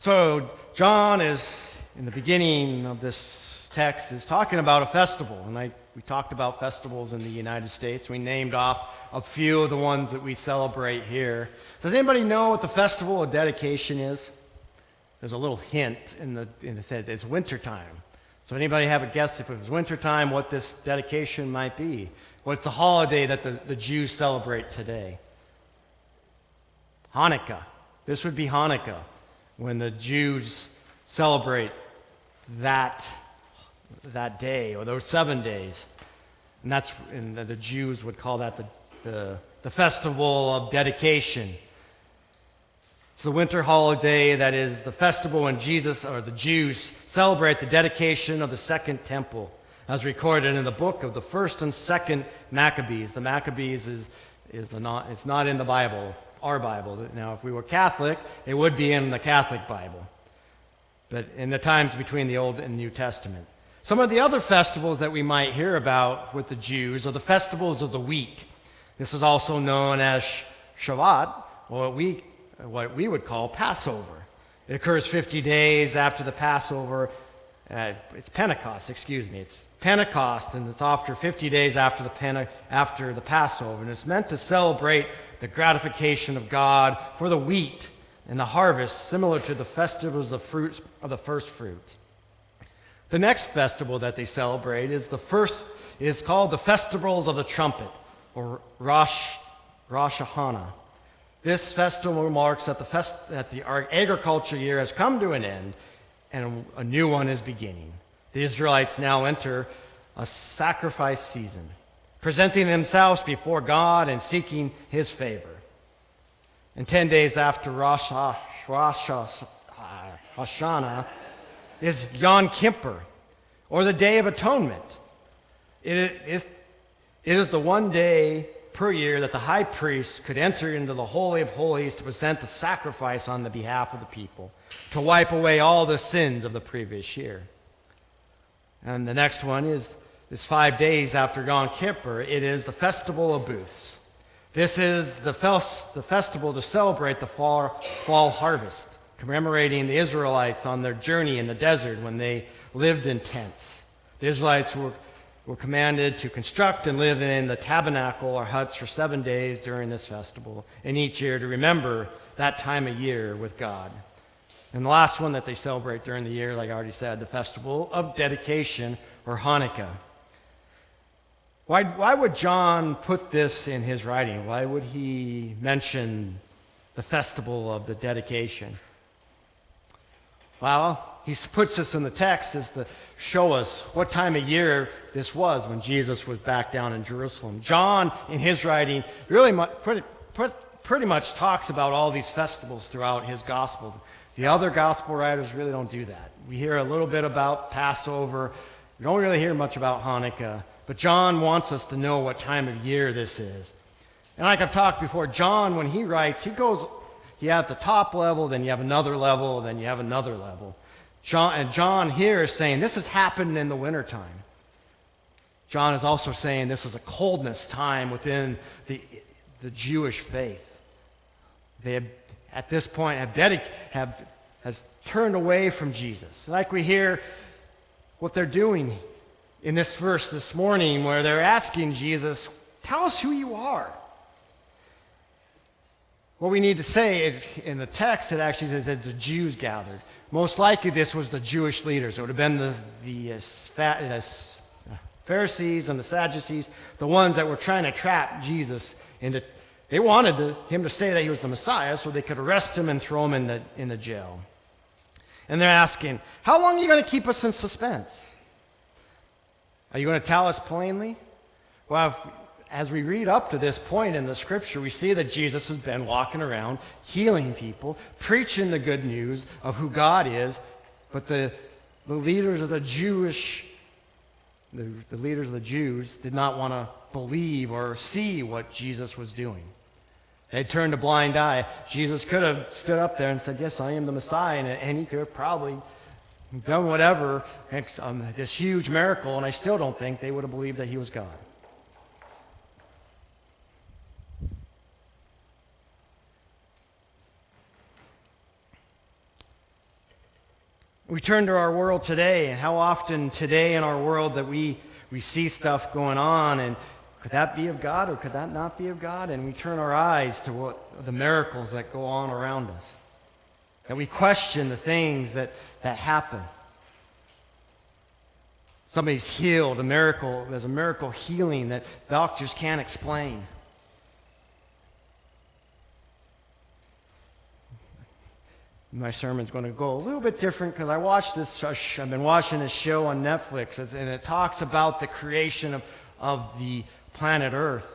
So John is, in the beginning of this text, is talking about a festival. And we talked about festivals in the United States. We named off a few of the ones that we celebrate here. Does anybody know what the Festival of Dedication is? There's a little hint in the it's wintertime. So anybody have a guess if it was wintertime what this dedication might be? What's the holiday that the Jews celebrate today? Hanukkah. This would be Hanukkah, when the Jews celebrate that day, or those 7 days. And the Jews would call that the Festival of Dedication. It's the winter holiday that is the festival when the Jews celebrate the dedication of the Second Temple, as recorded in the book of the First and Second Maccabees. The Maccabees it's not in the Bible, our Bible. Now, if we were Catholic, it would be in the Catholic Bible, but in the times between the Old and New Testament. Some of the other festivals that we might hear about with the Jews are the festivals of the week. This is also known as Shabbat, or what we would call Passover. It occurs 50 days after the Passover. It's Pentecost, It's Pentecost, and it's after 50 days after the Passover. And it's meant to celebrate the gratification of God for the wheat and the harvest, similar to the festivals of the first fruits. The next festival that they celebrate is called the Festivals of the Trumpet, or Rosh Hashanah. This festival marks that the agriculture year has come to an end and a new one is beginning. The Israelites now enter a sacrifice season, presenting themselves before God and seeking his favor. And 10 days after Rosh Hashanah is Yom Kippur, or the Day of Atonement. It is the one day per year that the high priest could enter into the Holy of Holies to present the sacrifice on the behalf of the people, to wipe away all the sins of the previous year. And the next one is 5 days after Yom Kippur. It is the Festival of Booths. This is the festival to celebrate the fall harvest, commemorating the Israelites on their journey in the desert when they lived in tents. The Israelites were commanded to construct and live in the tabernacle or huts for 7 days during this festival, and each year to remember that time of year with God. And the last one that they celebrate during the year, like I already said, the Festival of Dedication, or Hanukkah. Why would John put this in his writing? Why would he mention the Festival of the Dedication? Well, he puts this in the text as to show us what time of year this was when Jesus was back down in Jerusalem. John, in his writing, really pretty much talks about all these festivals throughout his gospel. The other gospel writers really don't do that. We hear a little bit about Passover. We don't really hear much about Hanukkah. But John wants us to know what time of year this is. And like I've talked before, John, when he writes, you have the top level, then you have another level, then you have another level. John here is saying this has happened in the wintertime. John is also saying this is a coldness time within the Jewish faith. They have, at this point, has turned away from Jesus. Like we hear what they're doing in this verse this morning, where they're asking Jesus, tell us who you are. What we need to say is, in the text, it actually says that the Jews gathered. Most likely this was the Jewish leaders. It would have been the Pharisees and the Sadducees, the ones that were trying to trap Jesus into. They wanted him to say that he was the Messiah so they could arrest him and throw him in the jail. And they're asking, how long are you going to keep us in suspense? Are you going to tell us plainly? Well, as we read up to this point in the scripture, we see that Jesus has been walking around, healing people, preaching the good news of who God is, but the leaders of the Jews did not want to believe or see what Jesus was doing. They turned a blind eye. Jesus could have stood up there and said, yes, I am the Messiah, and he could have probably done whatever, this huge miracle, and I still don't think they would have believed that he was God. We turn to our world today, and how often today in our world that we see stuff going on, and could that be of God or could that not be of God? And we turn our eyes to the miracles that go on around us. That we question the things that happen. Somebody's healed, there's a miracle healing that doctors can't explain. My sermon's going to go a little bit different because I've been watching this show on Netflix, and it talks about the creation of the planet Earth.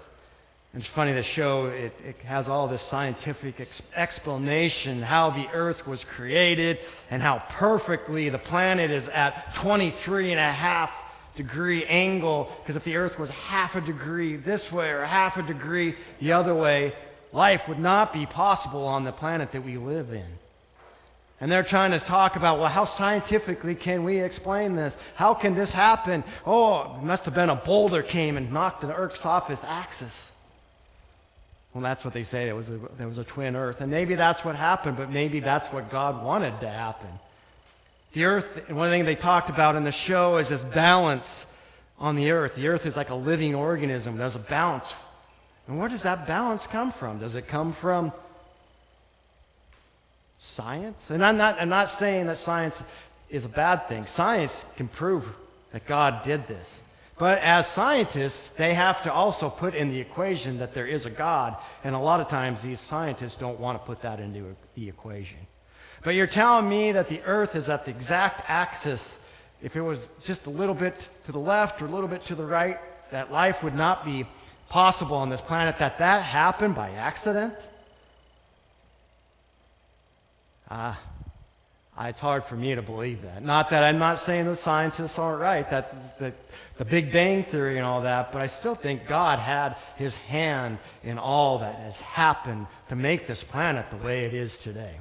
And it's funny, the show, it has all this scientific explanation how the Earth was created and how perfectly the planet is at 23.5-degree angle, because if the Earth was half a degree this way or half a degree the other way, life would not be possible on the planet that we live in. And they're trying to talk about, well, how scientifically can we explain this? How can this happen? Oh, it must have been a boulder came and knocked the Earth off its axis. Well, that's what they say. There was a twin Earth. And maybe that's what happened, but maybe that's what God wanted to happen. The Earth, and one thing they talked about in the show is this balance on the Earth. The Earth is like a living organism. There's a balance. And where does that balance come from? Does it come from science? And I'm not saying that science is a bad thing. Science can prove that God did this. But as scientists, they have to also put in the equation that there is a God. And a lot of times these scientists don't want to put that into the equation. But you're telling me that the Earth is at the exact axis. If it was just a little bit to the left or a little bit to the right, that life would not be possible on this planet, that happened by accident? It's hard for me to believe that. Not that I'm not saying that scientists aren't right, that the Big Bang Theory and all that, but I still think God had his hand in all that has happened to make this planet the way it is today.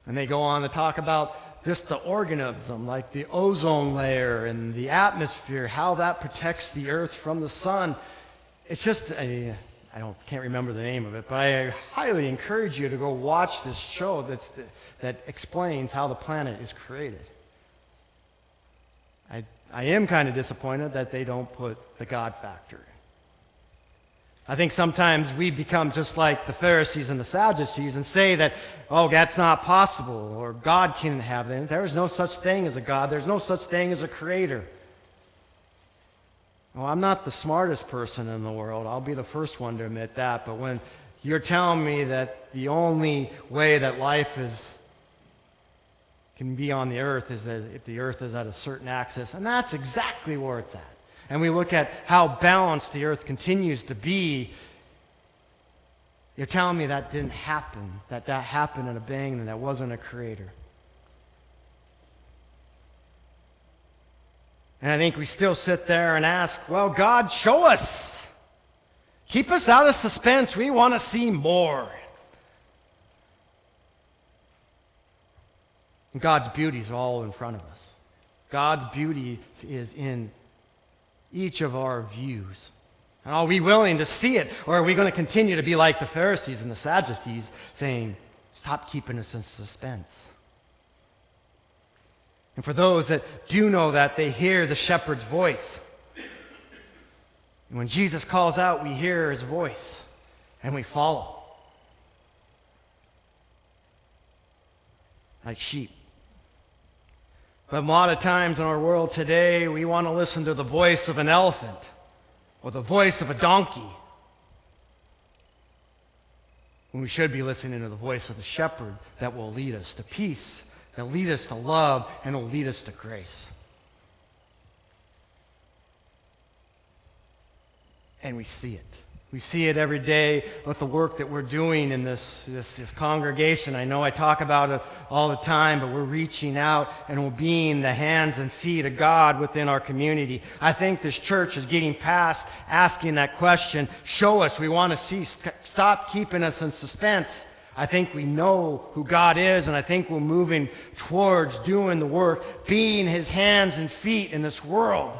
And they go on to talk about just the organism, like the ozone layer and the atmosphere, how that protects the Earth from the sun. It's just can't remember the name of it, but I highly encourage you to go watch this show that explains how the planet is created. I am kind of disappointed that they don't put the God factor in. I think sometimes we become just like the Pharisees and the Sadducees and say that, oh, that's not possible, or God can't have that. There is no such thing as a God. There's no such thing as a creator. Well, I'm not the smartest person in the world. I'll be the first one to admit that. But when you're telling me that the only way that life can be on the earth is that if the earth is at a certain axis, and that's exactly where it's at. And we look at how balanced the earth continues to be, you're telling me that didn't happen, that happened in a bang and that wasn't a creator. And I think we still sit there and ask, well, God, show us. Keep us out of suspense. We want to see more. And God's beauty is all in front of us. God's beauty is in each of our views. And are we willing to see it? Or are we going to continue to be like the Pharisees and the Sadducees, saying, stop keeping us in suspense? And for those that do know that, they hear the shepherd's voice. And when Jesus calls out, we hear his voice and we follow. Like sheep. But a lot of times in our world today, we want to listen to the voice of an elephant or the voice of a donkey, when we should be listening to the voice of the shepherd that will lead us to peace, that will lead us to love, and will lead us to grace. And we see it. We see it every day with the work that we're doing in this congregation. I know I talk about it all the time, but we're reaching out and we're being the hands and feet of God within our community. I think this church is getting past asking that question, show us, we want to see, stop keeping us in suspense. I think we know who God is, and I think we're moving towards doing the work, being his hands and feet in this world.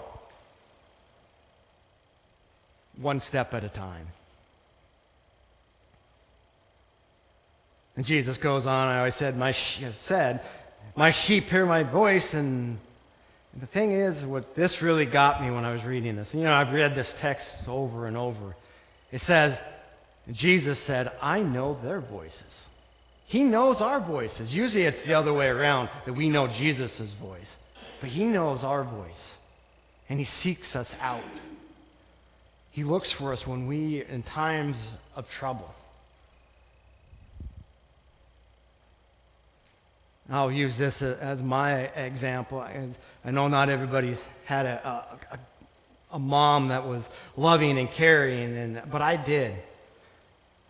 One step at a time. And Jesus goes on, I always said, my sheep hear my voice. And the thing is, what this really got me when I was reading this, I've read this text over and over. It says, Jesus said, I know their voices. He knows our voices. Usually it's the other way around, that we know Jesus' voice. But he knows our voice. And he seeks us out. He looks for us when we in times of trouble. I'll use this as my example. I know not everybody had a mom that was loving and caring, but I did.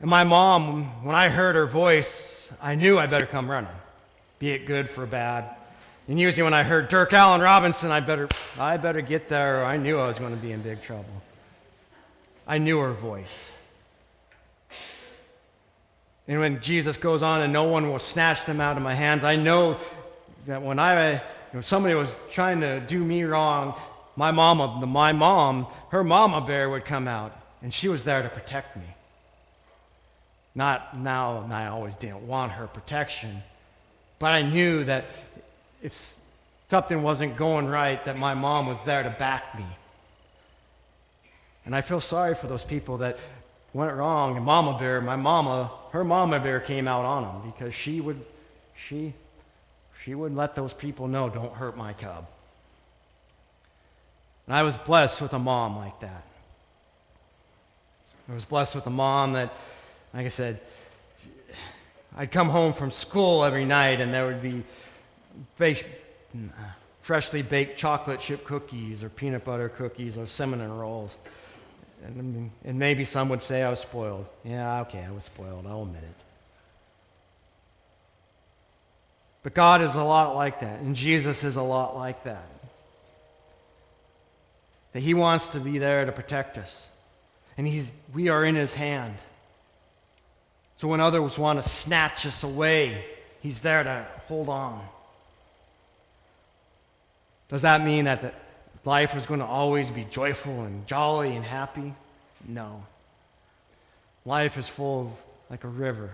And my mom, when I heard her voice, I knew I better come running, be it good for bad. And usually when I heard Dirk Allen Robinson, I better get there, or I knew I was going to be in big trouble. I knew her voice. And when Jesus goes on and no one will snatch them out of my hands, I know that when somebody was trying to do me wrong, her mama bear would come out, and she was there to protect me. Not now, and I always didn't want her protection, but I knew that if something wasn't going right, that my mom was there to back me. And I feel sorry for those people that went wrong, and her mama bear came out on them, because she would let those people know, don't hurt my cub. And I was blessed with a mom like that. I was blessed with a mom that, like I said, I'd come home from school every night and there would be freshly baked chocolate chip cookies or peanut butter cookies or cinnamon rolls. And maybe some would say I was spoiled. Yeah, okay, I was spoiled. I'll admit it. But God is a lot like that, and Jesus is a lot like that. That he wants to be there to protect us. And we are in his hand. So when others want to snatch us away, he's there to hold on. Does that mean that life is going to always be joyful and jolly and happy? No. Life is full of like a river.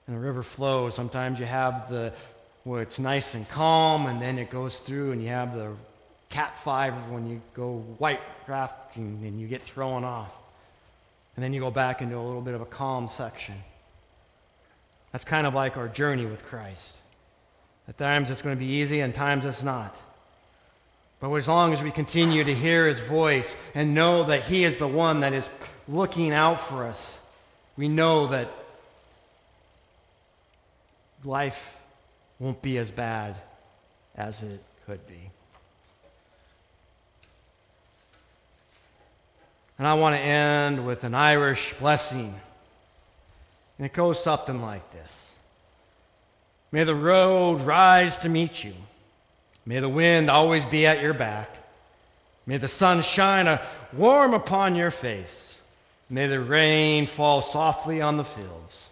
And the river flows. Sometimes you have where it's nice and calm, and then it goes through, and you have the Cat 5 when you go white rafting and you get thrown off. And then you go back into a little bit of a calm section. That's kind of like our journey with Christ. At times it's going to be easy, and times it's not. But as long as we continue to hear his voice and know that he is the one that is looking out for us, we know that life won't be as bad as it could be. And I want to end with an Irish blessing. And it goes something like this. May the road rise to meet you. May the wind always be at your back. May the sun shine warm upon your face. May the rain fall softly on the fields.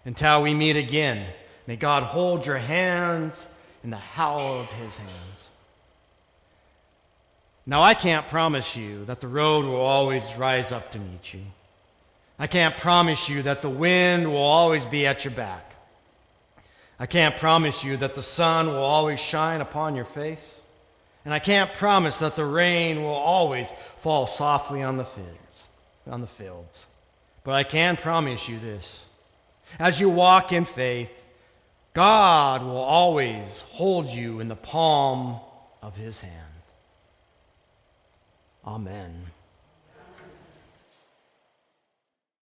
Until we meet again, may God hold your hands in the hollow of his hands. Now, I can't promise you that the road will always rise up to meet you. I can't promise you that the wind will always be at your back. I can't promise you that the sun will always shine upon your face. And I can't promise that the rain will always fall softly on the fields. But I can promise you this. As you walk in faith, God will always hold you in the palm of his hand. Amen.